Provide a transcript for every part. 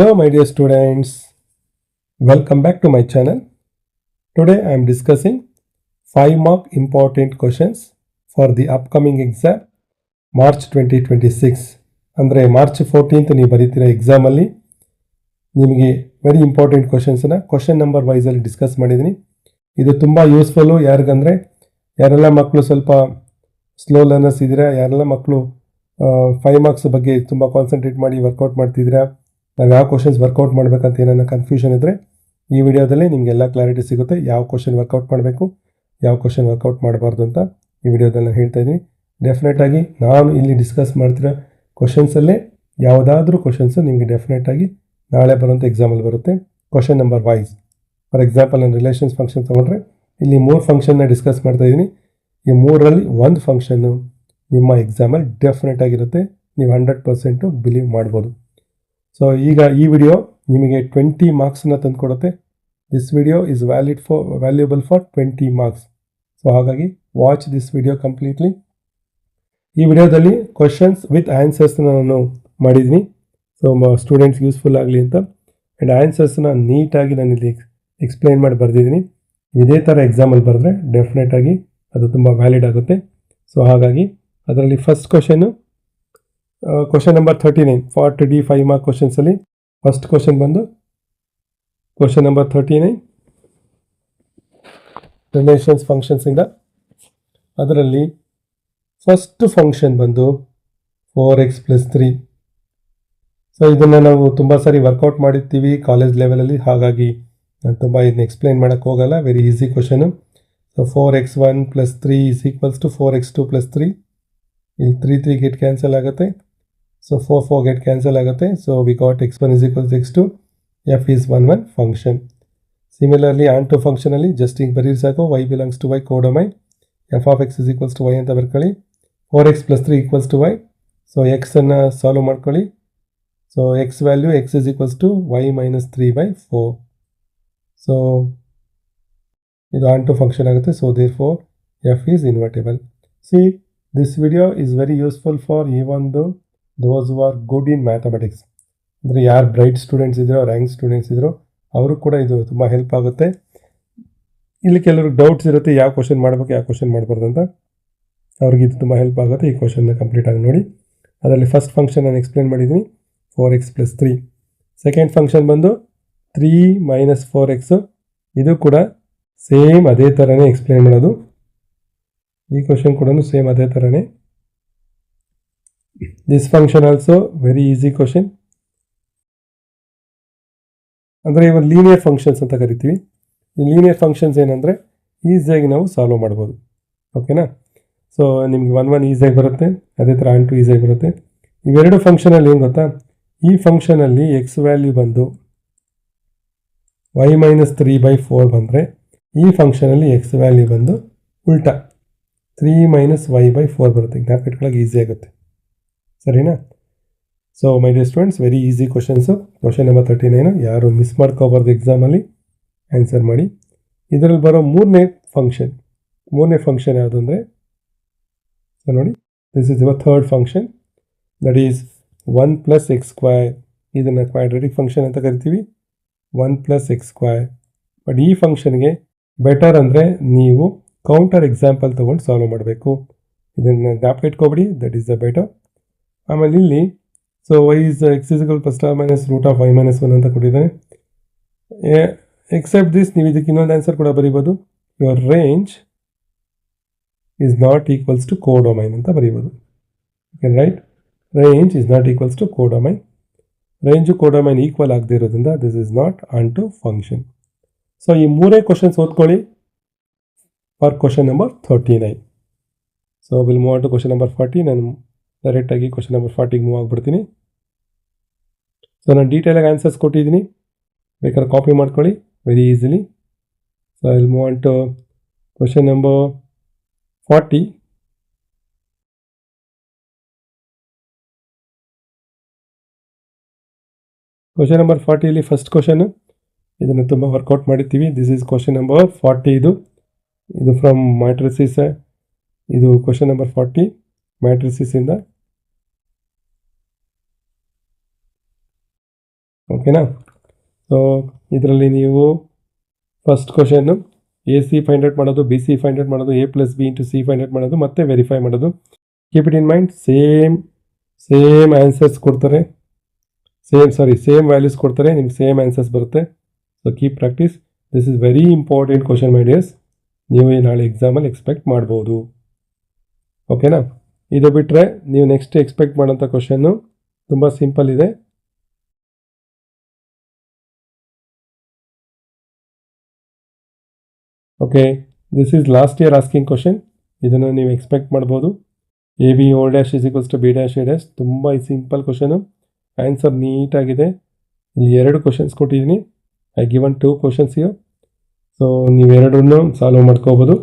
Hello my dear students, welcome back to my channel. Today I am discussing 5 mark important questions for the upcoming exam March 2026. ಅಂದರೆ March 14th ನೀವು ಬರೀತಿರೋ ಎಕ್ಸಾಮಲ್ಲಿ ನಿಮಗೆ very important ಕ್ವಶನ್ಸನ್ನು question number ವೈಸಲ್ಲಿ discuss ಮಾಡಿದ್ದೀನಿ. ಇದು ತುಂಬ ಯೂಸ್ಫುಲ್ಲು ಯಾರಿಗಂದರೆ ಯಾರೆಲ್ಲ ಮಕ್ಕಳು ಸ್ವಲ್ಪ ಸ್ಲೋ ಲರ್ನರ್ಸ್ ಇದ್ದೀರಾ, ಯಾರೆಲ್ಲ ಮಕ್ಕಳು 5 ಮಾರ್ಕ್ಸ್ ಬಗ್ಗೆ ತುಂಬ ಕಾನ್ಸಂಟ್ರೇಟ್ ಮಾಡಿ ವರ್ಕೌಟ್ ಮಾಡ್ತಿದ್ದೀರಾ, ನಾವು ಯಾವ ಕ್ವಶನ್ಸ್ ವರ್ಕೌಟ್ ಮಾಡಬೇಕಂತ ಏನಾರ ಕನ್ಫ್ಯೂಷನ್ ಇದ್ದರೆ ಈ ವಿಡಿಯೋದಲ್ಲಿ ನಿಮಗೆಲ್ಲ ಕ್ಲಾರಿಟಿ ಸಿಗುತ್ತೆ. ಯಾವ ಕ್ವಶನ್ ವರ್ಕೌಟ್ ಮಾಡಬೇಕು, ಯಾವ ಕ್ವಶನ್ ವರ್ಕೌಟ್ ಮಾಡಬಾರ್ದು ಅಂತ ಈ ವಿಡಿಯೋದಲ್ಲಿ ನಾನು ಹೇಳ್ತಾ ಇದ್ದೀನಿ. ಡೆಫಿನೆಟಾಗಿ ನಾನು ಇಲ್ಲಿ ಡಿಸ್ಕಸ್ ಮಾಡ್ತಿರೋ ಕ್ವಶನ್ಸಲ್ಲೇ ಯಾವುದಾದ್ರೂ ಕ್ವಶನ್ಸು ನಿಮಗೆ ಡೆಫಿನೆಟಾಗಿ ನಾಳೆ ಬರುವಂಥ ಎಕ್ಸಾಮಲ್ಲಿ ಬರುತ್ತೆ. Question number wise, for example ನಾನು ರಿಲೇಷನ್ಸ್ ಫಂಕ್ಷನ್ ತೊಗೊಂಡ್ರೆ ಇಲ್ಲಿ 3 ಫಂಕ್ಷನ್ನ ಡಿಸ್ಕಸ್ ಮಾಡ್ತಾ ಇದ್ದೀನಿ. ಈ 3ರಲ್ಲಿ ಒಂದು ಫಂಕ್ಷನ್ನು ನಿಮ್ಮ ಎಕ್ಸಾಮಲ್ಲಿ ಡೆಫಿನೆಟಾಗಿರುತ್ತೆ, ನೀವು 100% ಬಿಲೀವ್ ಮಾಡ್ಬೋದು. ಸೊ ಈಗ ಈ ವಿಡಿಯೋ ನಿಮಗೆ 20 ಮಾರ್ಕ್ಸನ್ನ ತಂದುಕೊಡುತ್ತೆ. This video is valuable for 20 marks. So ಹಾಗಾಗಿ ವಾಚ್ ದಿಸ್ ವಿಡಿಯೋ ಕಂಪ್ಲೀಟ್ಲಿ. ಈ ವಿಡಿಯೋದಲ್ಲಿ ಕ್ವಶನ್ಸ್ ವಿತ್ ಆನ್ಸರ್ಸ್ನ ನಾನು ಮಾಡಿದ್ದೀನಿ, ಸೊ ಸ್ಟೂಡೆಂಟ್ಸ್ ಯೂಸ್ಫುಲ್ ಆಗಲಿ ಅಂತ. ಆ್ಯಂಡ್ ಆನ್ಸರ್ಸ್ನ ನೀಟಾಗಿ ನಾನು ಇಲ್ಲಿ ಎಕ್ಸ್ಪ್ಲೈನ್ ಮಾಡಿ ಬರೆದಿದ್ದೀನಿ. ಇದೇ ಥರ ಎಕ್ಸಾಮಲ್ಲಿ ಬರೆದ್ರೆ ಡೆಫಿನೆಟಾಗಿ ಅದು ತುಂಬ ವ್ಯಾಲಿಡ್ ಆಗುತ್ತೆ. ಸೊ ಹಾಗಾಗಿ ಅದರಲ್ಲಿ first question number 39 40D 5 mark ಕ್ವಶನ್ಸಲ್ಲಿ ಫಸ್ಟ್ ಕ್ವಶನ್ ಬಂದು ಕ್ವಶನ್ ನಂಬರ್ 39 ರಿಲೇಷನ್ಸ್ ಫಂಕ್ಷನ್ಸಿಂದ. ಅದರಲ್ಲಿ ಫಸ್ಟ್ ಫಂಕ್ಷನ್ ಬಂದು 4x + 3. ಸೊ ಇದನ್ನು ನಾವು ತುಂಬ ಸಾರಿ ವರ್ಕೌಟ್ ಮಾಡಿರ್ತೀವಿ ಕಾಲೇಜ್ ಲೆವೆಲಲ್ಲಿ, ಹಾಗಾಗಿ ನಾನು ತುಂಬ ಇದನ್ನ ಎಕ್ಸ್ಪ್ಲೈನ್ ಮಾಡೋಕ್ಕೆ ಹೋಗಲ್ಲ. Very easy question. So 4x1 + 3 = 4x2 + 3. ಇಲ್ಲಿ 3 ಗೆಟ್ ಕ್ಯಾನ್ಸಲ್ ಆಗುತ್ತೆ. ಸೊ 4 ಗೆಟ್ ಕ್ಯಾನ್ಸಲ್ ಆಗುತ್ತೆ. So we got x1 = x2. f is 1 ಫಂಕ್ಷನ್. ಸಿಮಿಲರ್ಲಿ ಆನ್ ಟು ಫಂಕ್ಷನಲ್ಲಿ ಜಸ್ಟ್ ಈಗ ಬರೀ ಸಾಕು, y belongs to y ಕೋಡೊಮೈನ್, f of x = y ಅಂತ ಬರ್ಕೊಳ್ಳಿ. 4x + 3 = y. ಸೊ ಎಕ್ಸನ್ನು ಸಾಲ್ವ್ ಮಾಡ್ಕೊಳ್ಳಿ. So x value x = y - 3/4. So ಇದು ಆನ್ ಟು ಫಂಕ್ಷನ್ ಆಗುತ್ತೆ. So therefore f is invertible. See, this video is very useful for even those who are good in mathematics. ಅಂದರೆ ಯಾರು bright students ಇದ್ರೋ, rank students ಇದ್ರೋ ಅವರು ಕೂಡ ಇದು ತುಂಬ help ಆಗುತ್ತೆ. ಇಲ್ಲಿ ಕೆಲವ್ರಿಗೆ ಡೌಟ್ಸ್ ಇರುತ್ತೆ, ಯಾವ ಕ್ವಶನ್ ಮಾಡಬೇಕು ಯಾವ ಕ್ವಶನ್ ಮಾಡಬಾರ್ದು ಅಂತ. ಅವ್ರಿಗೆ ಇದು ತುಂಬ ಹೆಲ್ಪ್ ಆಗುತ್ತೆ. ಈ ಕ್ವಶನ್ನ ಕಂಪ್ಲೀಟಾಗಿ ನೋಡಿ. ಅದರಲ್ಲಿ ಫಸ್ಟ್ ಫಂಕ್ಷನ್ ನಾನು ಎಕ್ಸ್ಪ್ಲೇನ್ ಮಾಡಿದ್ದೀನಿ, 4x + 3. ಸೆಕೆಂಡ್ ಫಂಕ್ಷನ್ ಬಂದು 3 - 4x. ಇದು ಕೂಡ ಸೇಮ್ ಅದೇ ಥರನೇ ಎಕ್ಸ್ಪ್ಲೇನ್ ಮಾಡೋದು. ಈ ಕ್ವಶನ್ ಕೂಡ ಸೇಮ್ ಅದೇ ಥರನೇ. This function also very easy question. ಅಂದರೆ ಇವಾಗ ಲೀನಿಯರ್ ಫಂಕ್ಷನ್ಸ್ ಅಂತ ಕರಿತೀವಿ. ಈ ಲೀನಿಯರ್ ಫಂಕ್ಷನ್ಸ್ ಏನಂದರೆ ಈಸಿಯಾಗಿ ನಾವು ಸಾಲ್ವ್ ಮಾಡ್ಬೋದು. ಓಕೆನಾ? ಸೊ ನಿಮಗೆ 1 ಈಸಿಯಾಗಿ ಬರುತ್ತೆ, ಅದೇ ಥರ ಆನ್ ಟು ಈಸಿಯಾಗಿ ಬರುತ್ತೆ. ಇವೆರಡು ಫಂಕ್ಷನಲ್ಲಿ ಏನು ಗೊತ್ತಾ, ಈ ಫಂಕ್ಷನಲ್ಲಿ ಎಕ್ಸ್ ವ್ಯಾಲ್ಯೂ ಬಂದು y - 3/4 ಬಂದರೆ, ಈ ಫಂಕ್ಷನಲ್ಲಿ ಎಕ್ಸ್ ವ್ಯಾಲ್ಯೂ ಬಂದು ಉಲ್ಟಾ 3 - y/4 ಬರುತ್ತೆ. ಜ್ಞಾಪಕ ಇಟ್ಕೊಳ್ಳೋಕೆ ಈಸಿ ಆಗುತ್ತೆ. ಸರಿನಾ? So my dear students, very easy questions. Question number 39 ಯಾರು ಮಿಸ್ ಮಾಡ್ಕೋಬಾರ್ದು ಎಕ್ಸಾಮಲ್ಲಿ, ಆನ್ಸರ್ ಮಾಡಿ. ಇದರಲ್ಲಿ ಬರೋ ಮೂರನೇ ಫಂಕ್ಷನ್ ಯಾವುದು ಅಂದರೆ, ಸೊ ನೋಡಿ, this is your third function, that is 1 + x². ಇದನ್ನು ಕ್ವಾಡ್ರೆಟಿಕ್ ಫಂಕ್ಷನ್ ಅಂತ ಕರಿತೀವಿ, 1 + x². ಬಟ್ ಈ ಫಂಕ್ಷನ್ಗೆ ಬೆಟರ್ ಅಂದರೆ ನೀವು ಕೌಂಟರ್ ಎಕ್ಸಾಂಪಲ್ ತೊಗೊಂಡು ಸಾಲ್ವ್ ಮಾಡಬೇಕು. ಇದನ್ನು ಜ್ಞಾಪಕ ಇಟ್ಕೊಬಿಡಿ, ದಟ್ ಈಸ್ ದ ಬೆಟರ್. ಆಮೇಲೆ ಇಲ್ಲಿ so y is x = ±√(y - 1) ಅಂತ ಕೊಟ್ಟಿದ್ದಾನೆ. ಎಕ್ಸೆಪ್ಟ್ ದಿಸ್, ನೀವು ಇದಕ್ಕೆ ಇನ್ನೊಂದು ಆನ್ಸರ್ ಕೂಡ ಬರೀಬೋದು, your range is not equals to codomain ಅಂತ ಬರೀಬೋದು. Okay right, range is not equals to codomain. Range codomain equal ಆಗದೆ ಇರೋದ್ರಿಂದ this is not on to function. So ಈ ಮೂರೇ ಕ್ವಶನ್ಸ್ ಓದ್ಕೊಳ್ಳಿ for question number 39. So will move on to question number 40. ನಾನು ಡೈರೆಕ್ಟಾಗಿ question number 40ಗೆ move ಆಗಿಬಿಡ್ತೀನಿ. So ನಾನು ಡೀಟೇಲಾಗಿ ಆನ್ಸರ್ಸ್ ಕೊಟ್ಟಿದ್ದೀನಿ, ಬೇಕಾದ್ರೆ ಕಾಪಿ ಮಾಡ್ಕೊಳ್ಳಿ very easily. So I will move on to question number 40. Question number 40ಲಿ ಫಸ್ಟ್ ಕ್ವಶನು, ಇದನ್ನು ತುಂಬ ವರ್ಕೌಟ್ ಮಾಡಿರ್ತೀವಿ. This is question number 40. ಇದು ಫ್ರಮ್ ಮ್ಯಾಟ್ರಿಸಿಸ್. ಇದು ಕ್ವಶನ್ ನಂಬರ್ 40 ಮ್ಯಾಟ್ರಿಸಿಸಿಂದ. ಓಕೆನಾ. ಸೊ ಇದರಲ್ಲಿ ನೀವು ಫಸ್ಟ್ ಕ್ವಶನ್ನು AC ಫೈಂಡ್ ಔಟ್ ಮಾಡೋದು, BC ಫೈಂಡ್ ಔಟ್ ಮಾಡೋದು, A+B into C find out ಮಾಡೋದು, ಮತ್ತೆ ವೆರಿಫೈ ಮಾಡೋದು. Keep it in mind, same answers ಕೊಡ್ತಾರೆ, ಸೇಮ್ ವ್ಯಾಲ್ಯೂಸ್ ಕೊಡ್ತಾರೆ, ನಿಮ್ಗೆ ಸೇಮ್ ಆನ್ಸರ್ಸ್ ಬರುತ್ತೆ. So keep practice. This is very important question my dears. ನೀವು ನಾಳೆ ಎಕ್ಸಾಮಲ್ಲಿ ಎಕ್ಸ್ಪೆಕ್ಟ್ ಮಾಡ್ಬೋದು. ಓಕೆನಾ. ಇದು ಬಿಟ್ಟರೆ ನೀವು ನೆಕ್ಸ್ಟ್ ಎಕ್ಸ್ಪೆಕ್ಟ್ ಮಾಡೋಂಥ ಕ್ವಶನ್ನು ತುಂಬ ಸಿಂಪಲ್ ಇದೆ. Okay, this is last year asking question. ಇದನ್ನು ನೀವು ಎಕ್ಸ್ಪೆಕ್ಟ್ ಮಾಡ್ಬೋದು. AB O' = B' A'. ತುಂಬ ಸಿಂಪಲ್ ಕ್ವಶನು, ಆನ್ಸರ್ ನೀಟಾಗಿದೆ. ಇಲ್ಲಿ 2 ಕ್ವಶನ್ಸ್ ಕೊಟ್ಟಿದ್ದೀನಿ. I given 2 questions year. So ನೀವು ಎರಡನ್ನೂ ಸಾಲ್ವ್ ಮಾಡ್ಕೋಬೋದು.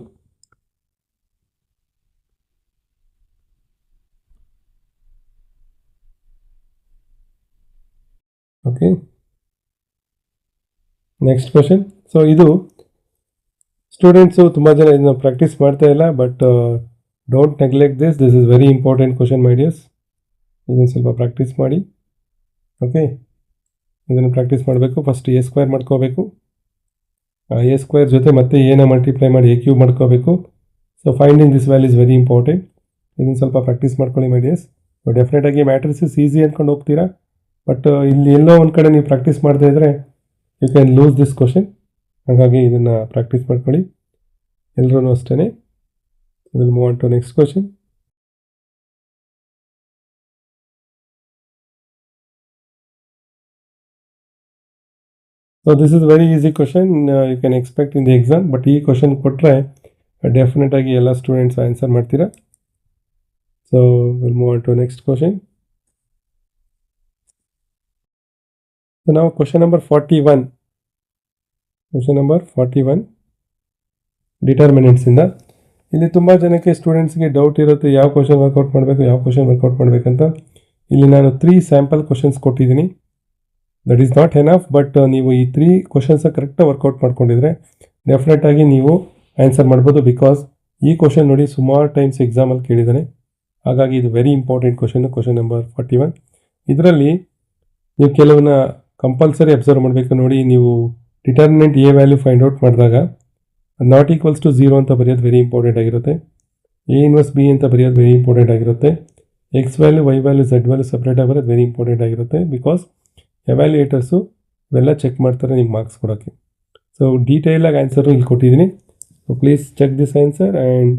Okay, next question. ಸೊ ಇದು ಸ್ಟೂಡೆಂಟ್ಸು ತುಂಬ ಜನ ಇದನ್ನ ಪ್ರಾಕ್ಟೀಸ್ ಮಾಡ್ತಾ ಇಲ್ಲ, but don't neglect this is very important question my dears. ಇದನ್ನು ಸ್ವಲ್ಪ ಪ್ರಾಕ್ಟೀಸ್ ಮಾಡಿ. ಓಕೆ, ಇದನ್ನು ಪ್ರಾಕ್ಟೀಸ್ ಮಾಡಬೇಕು. ಫಸ್ಟ್ A² ಮಾಡ್ಕೋಬೇಕು. A² ಜೊತೆ ಮತ್ತೆ ಏನ ಮಲ್ಟಿಪ್ಲೈ ಮಾಡಿ A³ ಮಾಡ್ಕೋಬೇಕು. So finding this value is very important. ಇದನ್ನು ಸ್ವಲ್ಪ ಪ್ರಾಕ್ಟೀಸ್ ಮಾಡ್ಕೊಳ್ಳಿ ಮೈ ಡಿಯರ್ಸ್. ಸೊ ಡೆಫಿನೆಟಾಗಿ ಮ್ಯಾಟ್ರಿಸಸ್ ಈಸಿ ಅಂದ್ಕೊಂಡು ಹೋಗ್ತೀರಾ, ಬಟ್ ಇಲ್ಲಿ ಎಲ್ಲೋ ಒಂದು ಕಡೆ ನೀವು ಪ್ರಾಕ್ಟೀಸ್ ಮಾಡದೇ ಇದ್ದರೆ you can lose this question. ಹಾಗಾಗಿ ಇದನ್ನು ಪ್ರಾಕ್ಟೀಸ್ ಮಾಡ್ಕೊಳ್ಳಿ ಎಲ್ಲರೂ ಅಷ್ಟೇ. Will move on to next question. So this is very easy question, you can expect in the exam. But ಈ ಕ್ವಶನ್ ಕೊಟ್ಟರೆ ಡೆಫಿನೆಟಾಗಿ ಎಲ್ಲ ಸ್ಟೂಡೆಂಟ್ಸ್ ಆನ್ಸರ್ ಮಾಡ್ತೀರಾ. So will move on to next question. So ನಾವು question number 41 ಡಿಟರ್ಮಿನೆಂಟ್ಸಿಂದ. ಇಲ್ಲಿ ತುಂಬ ಜನಕ್ಕೆ ಸ್ಟೂಡೆಂಟ್ಸ್ಗೆ ಡೌಟ್ ಇರುತ್ತೆ, ಯಾವ ಕ್ವಶನ್ ವರ್ಕೌಟ್ ಮಾಡಬೇಕಂತ. ಇಲ್ಲಿ ನಾನು 3 ಸ್ಯಾಂಪಲ್ ಕ್ವಶನ್ಸ್ ಕೊಟ್ಟಿದ್ದೀನಿ. That is not enough, but ನೀವು ಈ 3 ಕ್ವಶನ್ಸ್ ಕರೆಕ್ಟಾಗಿ ವರ್ಕೌಟ್ ಮಾಡ್ಕೊಂಡಿದ್ರೆ ಡೆಫಿನೆಟಾಗಿ ನೀವು ಆನ್ಸರ್ ಮಾಡ್ಬೋದು. ಬಿಕಾಸ್ ಈ ಕ್ವಶನ್ ನೋಡಿ ಸುಮಾರು ಟೈಮ್ಸ್ ಎಕ್ಸಾಮಲ್ಲಿ ಕೇಳಿದ್ದಾನೆ. ಹಾಗಾಗಿ ಇದು ವೆರಿ ಇಂಪಾರ್ಟೆಂಟ್ ಕ್ವಶನ್ ನಂಬರ್ 41. ಇದರಲ್ಲಿ ನೀವು ಕೆಲವನ್ನ ಕಂಪಲ್ಸರಿ ಅಬ್ಸರ್ವ್ ಮಾಡಬೇಕು. ನೋಡಿ, ನೀವು determinant A value find out ಮಾಡಿದಾಗ ≠0 ಅಂತ ಬರೆಯೋದು ವೆರಿ ಇಂಪಾರ್ಟೆಂಟ್ ಆಗಿರುತ್ತೆ. A−B ಅಂತ ಬರೆಯೋದು ವೆರಿ ಇಂಪಾರ್ಟೆಂಟ್ ಆಗಿರುತ್ತೆ. X value, Y value, Z value ಸಪ್ರೇಟಾಗಿ ಬರೋದು ವೆರಿ ಇಂಪಾರ್ಟೆಂಟ್ ಆಗಿರುತ್ತೆ. ಬಿಕಾಸ್ ಎವ್ಯಾಲ್ಯೂಯೇಟರ್ಸು ಇವೆಲ್ಲ ಚೆಕ್ ಮಾಡ್ತಾರೆ ನಿಮ್ಗೆ ಮಾರ್ಕ್ಸ್ ಕೊಡೋಕ್ಕೆ. ಸೊ ಡೀಟೇಲಾಗಿ ಆನ್ಸರು ಇಲ್ಲಿ ಕೊಟ್ಟಿದ್ದೀನಿ. So please check this answer and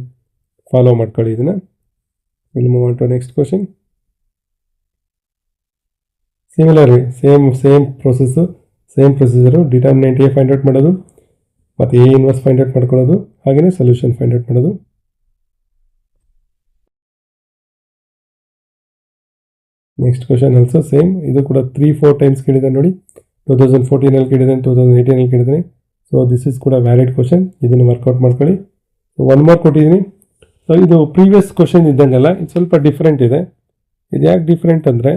follow ಮಾಡ್ಕೊಳ್ಳಿ ಇದನ್ನು. Will move on to next question. Similarly same procedure. Determinant A find out ಮಾಡೋದು, ಮತ್ತು A−1 ಫೈಂಡ್ ಔಟ್ ಮಾಡ್ಕೊಳ್ಳೋದು, ಹಾಗೆಯೇ ಸೊಲ್ಯೂಷನ್ ಫೈಂಡ್ ಔಟ್ ಮಾಡೋದು. Next question also same. ಇದು ಕೂಡ 3-4 ಟೈಮ್ಸ್ ಕೇಳಿದೆ ನೋಡಿ. 2014 ಕೇಳಿದ್ದೇನೆ, 2018 ಕೇಳಿದ್ದೇನೆ. ಸೊ ದಿಸ್ ಇಸ್ ಕೂಡ ವ್ಯಾಲಿಡ್ ಕ್ವಶನ್. ಇದನ್ನು ವರ್ಕೌಟ್ ಮಾಡ್ಕೊಳ್ಳಿ. ಒನ್ ಮಾರ್ಕ್ ಕೊಟ್ಟಿದ್ದೀನಿ. ಸೊ ಇದು ಪ್ರೀವಿಯಸ್ ಕ್ವಶನ್ ಇದ್ದಂಗೆಲ್ಲ ಇದು ಸ್ವಲ್ಪ ಡಿಫ್ರೆಂಟ್ ಇದೆ. ಇದು ಯಾಕೆ ಡಿಫ್ರೆಂಟ್ ಅಂದರೆ,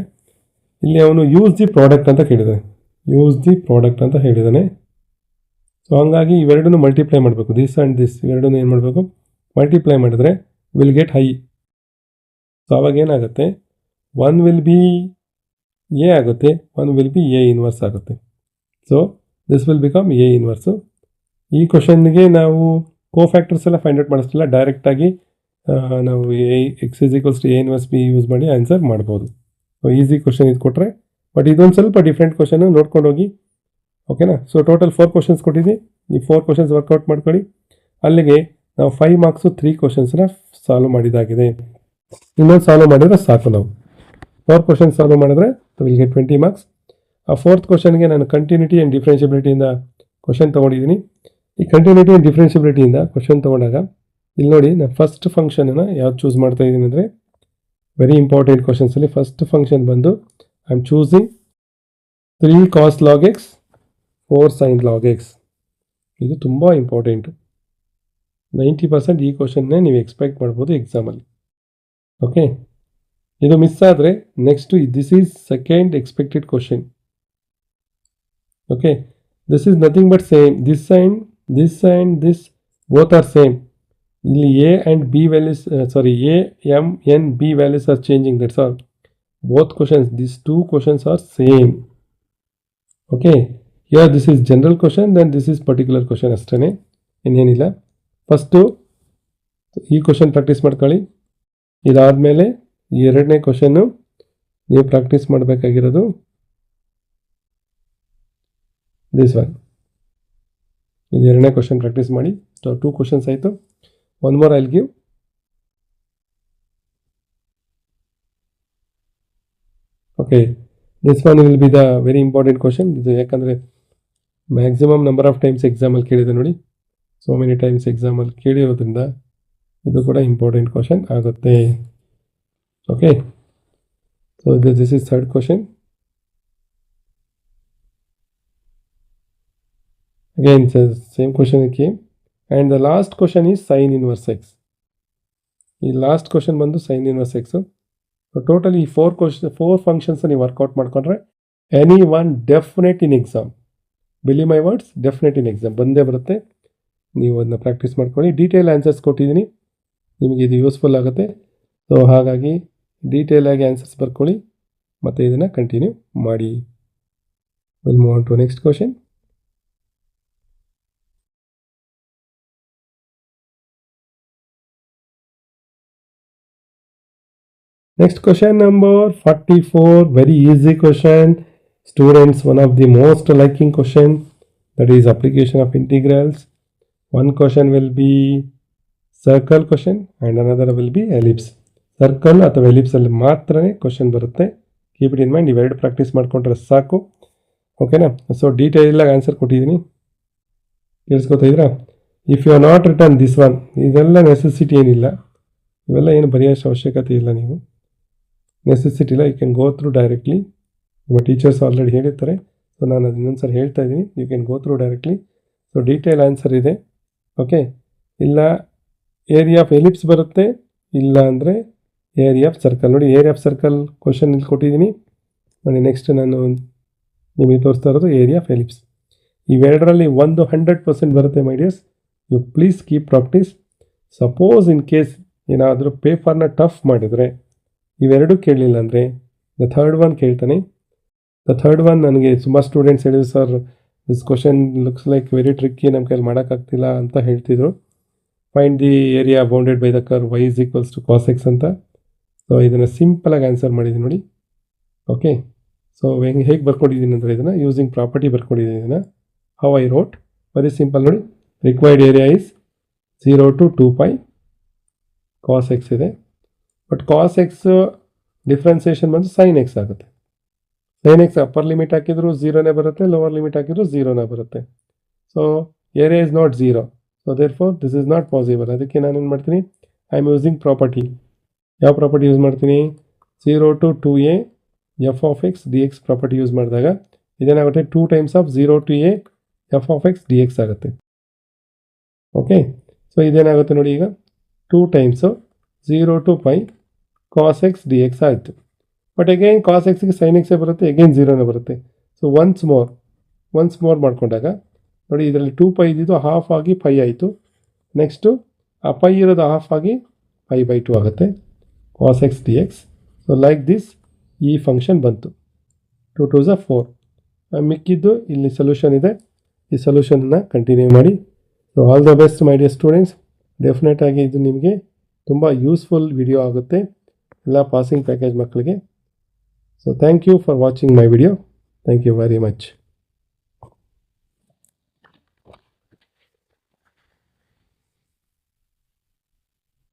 ಇಲ್ಲಿ ಅವನು ಯೂಸ್ ದಿ ಪ್ರಾಡಕ್ಟ್ ಅಂತ ಹೇಳಿದ್ದಾನೆ. ಸೊ ಹಂಗಾಗಿ ಇವೆರಡನ್ನು ಮಲ್ಟಿಪ್ಲೈ ಮಾಡಬೇಕು. ದಿಸ್ ಆ್ಯಂಡ್ ದಿಸ್ ಇವೆರಡನ್ನು ಏನು ಮಾಡಬೇಕು, ಮಲ್ಟಿಪ್ಲೈ ಮಾಡಿದ್ರೆ ವಿಲ್ ಗೆಟ್ ಹೈ. ಸೊ ಅವಾಗ ಏನಾಗುತ್ತೆ, 1 ವಿಲ್ ಬಿ A ಆಗುತ್ತೆ, 1 ವಿಲ್ ಬಿ A−1 ಆಗುತ್ತೆ. So this will become A−1. ಈ ಕ್ವಶನ್ಗೆ ನಾವು ಕೋಫ್ಯಾಕ್ಟರ್ಸ್ ಎಲ್ಲ ಫೈಂಡ್ ಔಟ್ ಮಾಡಿಸ್ತಿಲ್ಲ, ಡೈರೆಕ್ಟಾಗಿ ನಾವು X = A−B ಯೂಸ್ ಮಾಡಿ ಆನ್ಸರ್ ಮಾಡ್ಬೋದು. ಸೊ ಈಸಿ ಕ್ವಶನ್ ಇದು ಕೊಟ್ಟರೆ, ಬಟ್ ಇದೊಂದು ಸ್ವಲ್ಪ ಡಿಫ್ರೆಂಟ್ ಕ್ವಶನು, ನೋಡ್ಕೊಂಡು ಹೋಗಿ. ಓಕೆನಾ. ಸೊ ಟೋಟಲ್ 4 ಕ್ವಶನ್ಸ್ ಕೊಟ್ಟಿದ್ವಿ. ಈ 4 ಕ್ವಶನ್ಸ್ ವರ್ಕೌಟ್ ಮಾಡ್ಕೊಳ್ಳಿ. ಅಲ್ಲಿಗೆ ನಾವು 5 ಮಾರ್ಕ್ಸು 3 ಕ್ವಶನ್ಸ್ನ ಸಾಲ್ವ್ ಮಾಡಿದಾಗಿದೆ. ಇನ್ನೊಂದು ಸಾಲ್ವ್ ಮಾಡಿದರೆ ಸಾಕು. ನಾವು 4 ಕ್ವಶನ್ಸ್ ಸಾಲ್ವ್ ಮಾಡಿದ್ರೆ ವಿಲ್ ಗೆಟ್ 20 ಮಾರ್ಕ್ಸ್. ಆ 4th ಕ್ವಶನ್ಗೆ ನಾನು ಕಂಟಿನ್ಯೂಟಿ ಆ್ಯಂಡ್ ಡಿಫ್ರೆನ್ಷಿಯಬಿಲಿಟಿಯಿಂದ ಕ್ವಶನ್ ತೊಗೊಂಡಿದ್ದೀನಿ. ಈ ಕಂಟಿನ್ಯೂಟಿ ಆ್ಯಂಡ್ ಡಿಫ್ರೆನ್ಷಿಯಬಿಲಿಟಿಯಿಂದ ಕ್ವಶನ್ ತೊಗೊಂಡಾಗ ಇಲ್ಲಿ ನೋಡಿ, ನಾನು ಫಸ್ಟ್ ಫಂಕ್ಷನನ್ನು ಯಾವ್ದು ಚೂಸ್ ಮಾಡ್ತಾ ಇದ್ದೀನಿ ಅಂದರೆ, ವೆರಿ ಇಂಪಾರ್ಟೆಂಟ್ ಕ್ವಶನ್ಸಲ್ಲಿ ಫಸ್ಟ್ ಫಂಕ್ಷನ್ ಬಂದು I am choosing 3 cos log x 4 sin log x. ಇದು ತುಂಬ ಇಂಪಾರ್ಟೆಂಟು. 90% ಈ ಕ್ವಶನ್ನೇ ನೀವು ಎಕ್ಸ್ಪೆಕ್ಟ್ ಮಾಡ್ಬೋದು ಎಕ್ಸಾಮಲ್ಲಿ. ಓಕೆ, ಇದು ಮಿಸ್ ಆದರೆ next this is second expected question. Okay, this is nothing but same. This and this both are same. ಇಲ್ಲಿ A and B values, A, M, N, B values are changing. That's all. Both questions, these 2 questions are same. Okay, here this is general question, then this is particular question ಅಷ್ಟೇ, ಇನ್ನೇನಿಲ್ಲ. First ಈ question practice ಮಾಡ್ಕೊಳ್ಳಿ. ಇದಾದಮೇಲೆ ಈ ಎರಡನೇ question ನೀವು practice ಮಾಡಬೇಕಾಗಿರೋದು this one. ಇದು ಎರಡನೇ ಕ್ವಶನ್ ಪ್ರಾಕ್ಟೀಸ್ ಮಾಡಿ. ಸೊ 2 ಕ್ವಶನ್ಸ್ ಆಯಿತು. One more I'll give. Okay, this one will be the very important question. ಇದು ಯಾಕಂದರೆ ಮ್ಯಾಕ್ಸಿಮಮ್ ನಂಬರ್ ಆಫ್ ಟೈಮ್ಸ್ ಎಕ್ಸಾಮಲ್ಲಿ ಕೇಳಿದೆ ನೋಡಿ. ಸೋ ಮೆನಿ ಟೈಮ್ಸ್ ಎಕ್ಸಾಮಲ್ಲಿ ಕೇಳಿರೋದ್ರಿಂದ ಇದು ಕೂಡ ಇಂಪಾರ್ಟೆಂಟ್ ಕ್ವಶನ್ ಆಗುತ್ತೆ. Okay, so this is third question. Again, it's the same question it came. And the last question is sin inverse x. ಈ ಲಾಸ್ಟ್ ಕ್ವಶನ್ ಬಂದು sin inverse x. Totally 4 functions ನೀವು workout ಮಾಡ್ಕೊಂಡ್ರೆ any one definite in exam, believe my words, definite in exam ಬಂದೇ ಬರುತ್ತೆ. ನೀವು ಅದನ್ನ practice ಮಾಡ್ಕೊಳ್ಳಿ. Detail answers ಕೊಟ್ಟಿದ್ದೀನಿ, ನಿಮಗೆ ಇದು ಯೂಸ್ಫುಲ್ ಆಗುತ್ತೆ. ಸೊ ಹಾಗಾಗಿ ಡೀಟೇಲಾಗಿ ಆನ್ಸರ್ಸ್ ಬರ್ಕೊಳ್ಳಿ ಮತ್ತು ಇದನ್ನು ಕಂಟಿನ್ಯೂ ಮಾಡಿ. Will move on to next question. Next question number 44, very easy question. Students, one of the most liking question, that is application of integrals. One question will be circle question and another will be ellipse. Circle ಅಥವಾ ellipse ಅಲ್ಲಿ ಮಾತ್ರನೇ question ಬರುತ್ತೆ. Keep it in mind. ಇವೆರಡು practice ಮಾಡ್ಕೊಂಡ್ರೆ ಸಾಕು. ಓಕೆನಾ? So detail ಆಗಿ answer ಕೊಟ್ಟಿದ್ದೀನಿ, ಕೇಳಿಸ್ಕೊತಾ ಇದ್ರಾ? If you are not return this one, ಇದೆಲ್ಲ ನೆಸೆಸಿಟಿ ಏನಿಲ್ಲ, ಇವೆಲ್ಲ ಏನು ಬರೆಯೋಷ್ಟು ಅವಶ್ಯಕತೆ ಇಲ್ಲ. ನೀವು ನೆಸೆಸಿಟಿ ಇಲ್ಲ, you can go through directly. ನಿಮ್ಮ ಟೀಚರ್ಸ್ ಆಲ್ರೆಡಿ ಹೇಳಿರ್ತಾರೆ, ಸೊ ನಾನು ಅದು ಇನ್ನೊಂದು ಸರಿ ಹೇಳ್ತಾ ಇದ್ದೀನಿ. You can go through directly. So detail answer ಇದೆ. ಓಕೆ, ಇಲ್ಲ ಏರಿಯಾ ಆಫ್ ಎಲಿಪ್ಸ್ ಬರುತ್ತೆ, ಇಲ್ಲ ಅಂದರೆ ಏರಿಯಾ ಆಫ್ ಸರ್ಕಲ್. ನೋಡಿ, ಏರಿಯಾ ಆಫ್ ಸರ್ಕಲ್ ಕ್ವಶನ್ ಇಲ್ಲಿ ಕೊಟ್ಟಿದ್ದೀನಿ ನೋಡಿ. ನೆಕ್ಸ್ಟ್ ನಾನು ನಿಮಗೆ ತೋರಿಸ್ತಾ ಇರೋದು ಏರಿಯಾ ಆಫ್ ಎಲಿಪ್ಸ್. ಇವೆರಡರಲ್ಲಿ ಒಂದು 100% ಬರುತ್ತೆ my dears. You please keep practice. Suppose in case ಏನಾದರೂ ಪೇಪರ್ನ ಟಫ್ ಮಾಡಿದರೆ, ಇವೆರಡೂ ಕೇಳಲಿಲ್ಲ ಅಂದರೆ ದ ಥರ್ಡ್ ಒನ್ ಕೇಳ್ತಾನೆ. ದ ಥರ್ಡ್ ಒನ್ ನನಗೆ ತುಂಬ ಸ್ಟೂಡೆಂಟ್ಸ್ ಹೇಳಿದ್ರು, sir this question looks like very tricky, ನಮ್ಮ ಕೈಲಿ ಮಾಡೋಕ್ಕಾಗ್ತಿಲ್ಲ ಅಂತ ಹೇಳ್ತಿದ್ರು. Find the area bounded by the curve y is equals to cos x ಅಂತ. ಸೊ ಇದನ್ನು ಸಿಂಪಲಾಗಿ ಆನ್ಸರ್ ಮಾಡಿದ್ದೀನಿ ನೋಡಿ. ಓಕೆ, ಸೊ ಹೇಗೆ ಬರ್ಕೊಂಡಿದ್ದೀನಿ ಅಂದರೆ ಇದನ್ನು ಯೂಸಿಂಗ್ ಪ್ರಾಪರ್ಟಿ ಬರ್ಕೊಂಡಿದ್ದೀನಿ. ಇದನ್ನು how I wrote, very simple ನೋಡಿ. Required area is 0 to 2π cos x ಇದೆ. ಬಟ್ ಕಾಸ್ ಎಕ್ಸ್ ಡಿಫ್ರೆನ್ಸಿಯೇಷನ್ ಬಂದು ಸೈನ್ ಎಕ್ಸ್ ಆಗುತ್ತೆ. ಸೈನ್ ಎಕ್ಸ್ ಅಪ್ಪರ್ ಲಿಮಿಟ್ ಹಾಕಿದ್ರು 0ನೇ ಬರುತ್ತೆ, ಲೋವರ್ ಲಿಮಿಟ್ ಹಾಕಿದ್ರು 0ನೇ ಬರುತ್ತೆ. So area is not 0. So therefore this is not possible. ಅದಕ್ಕೆ ನಾನೇನು ಮಾಡ್ತೀನಿ, ಐ ಆಮ್ ಯೂಸಿಂಗ್ ಪ್ರಾಪರ್ಟಿ. ಯಾವ ಪ್ರಾಪರ್ಟಿ ಯೂಸ್ ಮಾಡ್ತೀನಿ? 0 to 2a f of x d X property use ಮಾಡಿದಾಗ ಇದೇನಾಗುತ್ತೆ, 2 times of 0 to a F of x d X ಆಗುತ್ತೆ. Okay, so ಇದೇನಾಗುತ್ತೆ ನೋಡಿ, ಈಗ 2 times 0 to π cos x dx ಆಯಿತು. But again cos ಎಕ್ಸ್ಗೆ sign ಎಕ್ಸೇ ಬರುತ್ತೆ, again 0ನೇ ಬರುತ್ತೆ. So once more ಮಾಡ್ಕೊಂಡಾಗ ನೋಡಿ, ಇದರಲ್ಲಿ 2π ಇದ್ದಿದ್ದು ಹಾಫ್ ಆಗಿ π ಆಯಿತು. ನೆಕ್ಸ್ಟು ಆ ಪೈ ಇರೋದು ಹಾಫ್ ಆಗಿ π/2 ಆಗುತ್ತೆ cos x dx. So like this ಈ ಫಂಕ್ಷನ್ ಬಂತು. 2 2s are 4. ಮಿಕ್ಕಿದ್ದು ಇಲ್ಲಿ ಸೊಲ್ಯೂಷನ್ ಇದೆ, ಈ ಸೊಲ್ಯೂಷನ್ನ ಕಂಟಿನ್ಯೂ ಮಾಡಿ. So all the best my dear students. Definite ಆಗಿ ಇದು ನಿಮಗೆ ತುಂಬ ಯೂಸ್ಫುಲ್ ವಿಡಿಯೋ ಆಗುತ್ತೆ ಎಲ್ಲ ಪಾಸಿಂಗ್ ಪ್ಯಾಕೇಜ್ ಮಕ್ಕಳಿಗೆ. So thank you for watching my video. Thank you very much.